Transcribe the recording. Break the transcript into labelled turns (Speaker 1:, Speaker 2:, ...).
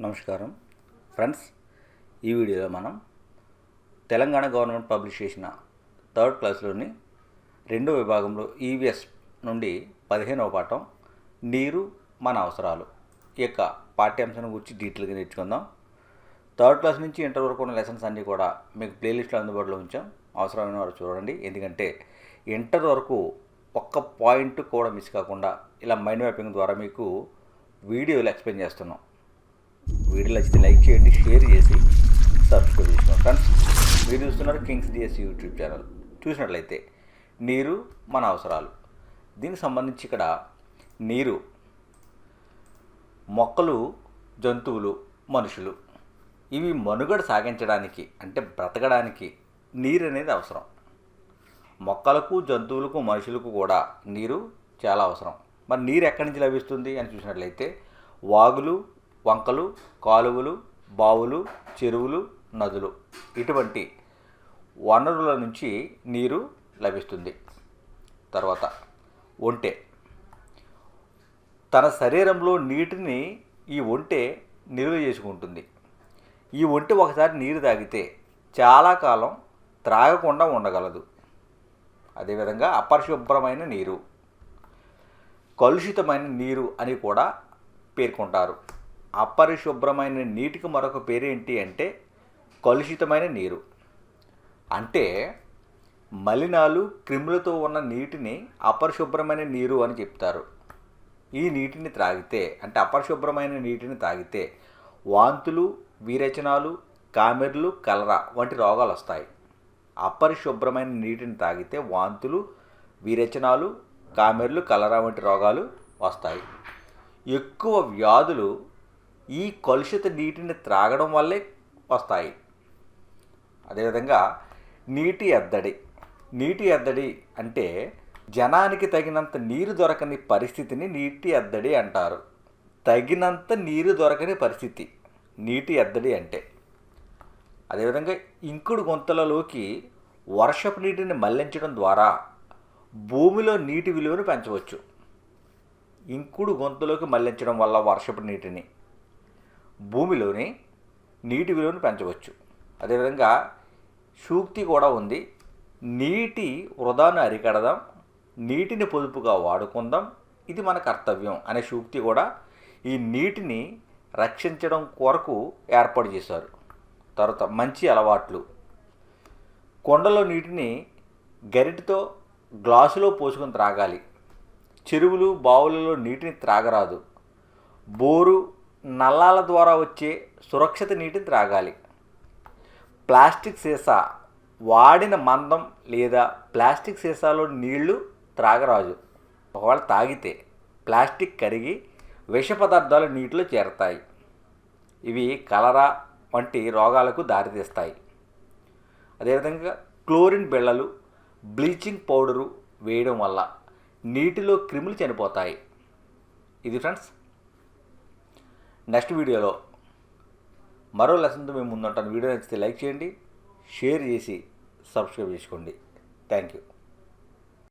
Speaker 1: నమస్కారం ఫ్రెండ్స్, ఈ వీడియోలో మనం తెలంగాణ గవర్నమెంట్ పబ్లిష్ చేసిన థర్డ్ క్లాస్లోని రెండో విభాగంలో EVS నుండి 15వ పాఠం నీరు మన అవసరాలు ఈ యొక్క పాఠ్యాంశాన్ని గురించి డీటెయిల్గా నేర్చుకుందాం. థర్డ్ క్లాస్ నుంచి ఇంటర్ వరకు ఉన్న లెసన్స్ అన్నీ కూడా మీకు ప్లేలిస్ట్లో అందుబాటులో ఉంచాం. అవసరమైన వారు చూడండి. ఎందుకంటే ఇంటర్ వరకు ఒక్క పాయింట్ కూడా మిస్ కాకుండా ఇలా మైండ్ మ్యాపింగ్ ద్వారా మీకు వీడియోలు ఎక్స్ప్లెయిన్ చేస్తున్నాం. వీడియోలు నచ్చితే లైక్ చేయండి, షేర్ చేసి సబ్స్క్రైబ్ చేసుకోండి. ఫ్రెండ్స్, మీరు చూస్తున్నారు కింగ్స్ డిఎస్ యూట్యూబ్ ఛానల్. చూసినట్లయితే నీరు మన అవసరాలు, దీనికి సంబంధించి ఇక్కడ నీరు మొక్కలు, జంతువులు, మనుషులు ఇవి మనుగడ సాగించడానికి అంటే బ్రతకడానికి నీరు అనేది అవసరం. మొక్కలకు, జంతువులకు, మనుషులకు కూడా నీరు చాలా అవసరం. మరి నీరు ఎక్కడి నుంచి లభిస్తుంది అని చూసినట్లయితే వాగులు, వంకలు, కాలువలు, బావులు, చెరువులు, నదులు ఇటువంటి వనరుల నుంచి నీరు లభిస్తుంది. తర్వాత ఒంటె తన శరీరంలో నీటిని ఈ ఒంటె నిల్వ చేసుకుంటుంది. ఈ ఒంటె ఒకసారి నీరు తాగితే చాలా కాలం త్రాగకుండా ఉండగలదు. అదేవిధంగా అపరిశుభ్రమైన నీరు, కలుషితమైన నీరు అని కూడా పేర్కొంటారు. అపరిశుభ్రమైన నీటికి మరొక పేరేంటి అంటే కలుషితమైన నీరు. అంటే మలినాలు, క్రిములతో ఉన్న నీటిని అపరిశుభ్రమైన నీరు అని చెప్తారు. ఈ నీటిని త్రాగితే అంటే అపరిశుభ్రమైన నీటిని తాగితే వాంతులు, విరేచనాలు, కామెర్లు, కలరా వంటి రోగాలు వస్తాయి. అపరిశుభ్రమైన నీటిని తాగితే వాంతులు, విరేచనాలు, కామెర్లు, కలరా వంటి రోగాలు వస్తాయి. ఎక్కువ వ్యాధులు ఈ కలుషిత నీటిని త్రాగడం వల్లే వస్తాయి. అదేవిధంగా నీటి ఎద్దడి అంటే జనానికి తగినంత నీరు దొరకని పరిస్థితిని నీటి ఎద్దడి అంటారు. తగినంత నీరు దొరకని పరిస్థితి నీటి ఎద్దడి అంటే. అదేవిధంగా ఇంకుడు గుంతలలోకి వర్షపు నీటిని మళ్లించడం ద్వారా భూమిలో నీటి విలువను పెంచవచ్చు. ఇంకుడు గొంతులోకి మళ్లించడం వల్ల వర్షపు నీటిని భూమిలోని నీటి విలువను పెంచవచ్చు. అదేవిధంగా సూక్తి కూడా ఉంది. నీటి వృధాను అరికడదాం, నీటిని పొదుపుగా వాడుకుందాం, ఇది మన కర్తవ్యం అనే సూక్తి కూడా ఈ నీటిని రక్షించడం కొరకు ఏర్పాటు చేశారు. తర్వాత మంచి అలవాట్లు. కొండలో నీటిని గరిటతో గ్లాసులో పోసుకొని త్రాగాలి. చెరువులు, బావులలో నీటిని త్రాగరాదు. బోరు, నల్లాల ద్వారా వచ్చే సురక్షిత నీటిని త్రాగాలి. ప్లాస్టిక్ సీసా, వాడిన మందం లేదా ప్లాస్టిక్ సీసాలో నీళ్లు త్రాగరాదు. ఒకవేళ తాగితే ప్లాస్టిక్ కరిగి విష పదార్థాలు నీటిలో చేరతాయి. ఇవి కలరా వంటి రోగాలకు దారితీస్తాయి. అదేవిధంగా క్లోరిన్ బిళ్ళలు, బ్లీచింగ్ పౌడరు వేయడం వల్ల నీటిలో క్రిములు చనిపోతాయి. ఇది ఫ్రెండ్స్, నెక్స్ట్ వీడియోలో మరో లెసన్తో మేము ముందుంటాను. వీడియో నచ్చితే లైక్ చేయండి, షేర్ చేసి సబ్స్క్రైబ్ చేసుకోండి. Thank you.